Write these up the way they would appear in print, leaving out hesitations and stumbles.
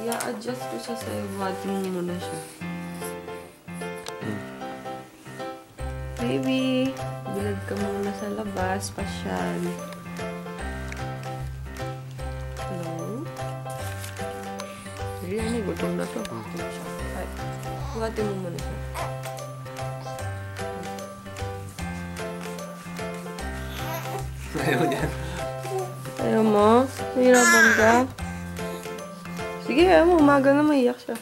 I-adjust ko siya sa'yo. Wati mo muna siya. Baby, bilad ka muna sa labas. Pasyal. Hello? Riyan, gutom na to. Gutom siya. Ay, wati mo muna siya. Ayaw niya. Ayaw mo? Nahirapan ka? Sige, ayaw mo. Umaga na maiyak siya.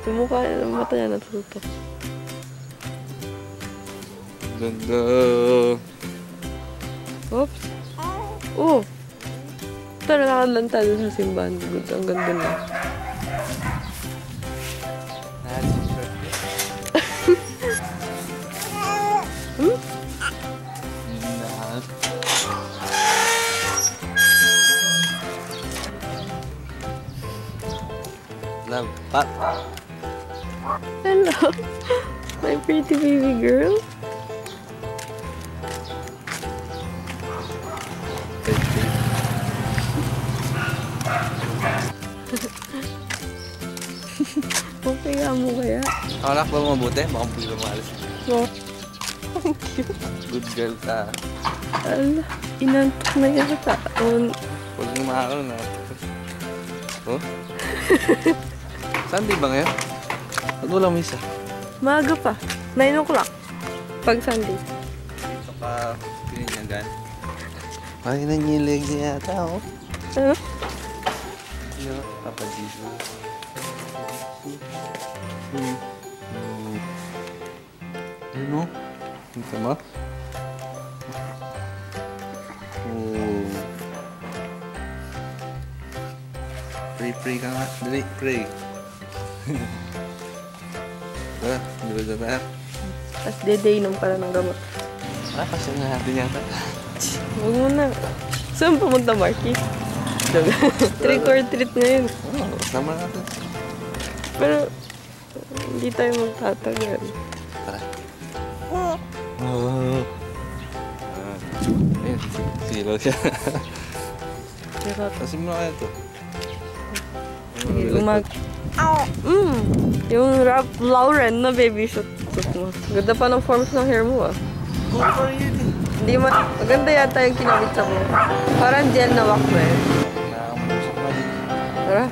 Tumukha ng mata niya natututok. Ganda. Oops. Oh! Tara, nakalanta doon sa simbahan. Good. Ang ganda na. Love, pop. Hello, my pretty baby girl. Okay nga mo kaya? Anak ba mabuti? Baka hindi ba maalis? No. Good girl ka. Ala, inantok na yan sa taon. Huwag mo makakaroon na. Oh? Sunday ba ngayon? Ba't wala mo isa? Maaga pa. 9 o'clock. Pag Sunday. Dito ka pininyagan. Ay, nanyilig niya yata, oh. Ano? Yeah, Papa Jesus. Ano? Ito mo? Oh. Pray ka nga. Dali, pray. Dali ba? Tapos dedainom pala ng gamot. Kasi nga natin yata. Huwag mo na. Saan pumunta, Marky? Trick or treat ngayon. Oo, sama natin. Pero, hindi tayo magtatagal. Tara. Ayun, silaw siya. Charot. Kasi mo na kaya ito. Sige, yung Ralph Lauren na baby shoot mo. Ganda pa ng forms ng hair mo, ah. Oo, parang yun eh. Hindi maganda yata yung kinabit sa mo. Parang gel na wax mo eh. Nakamusok na din. Tara.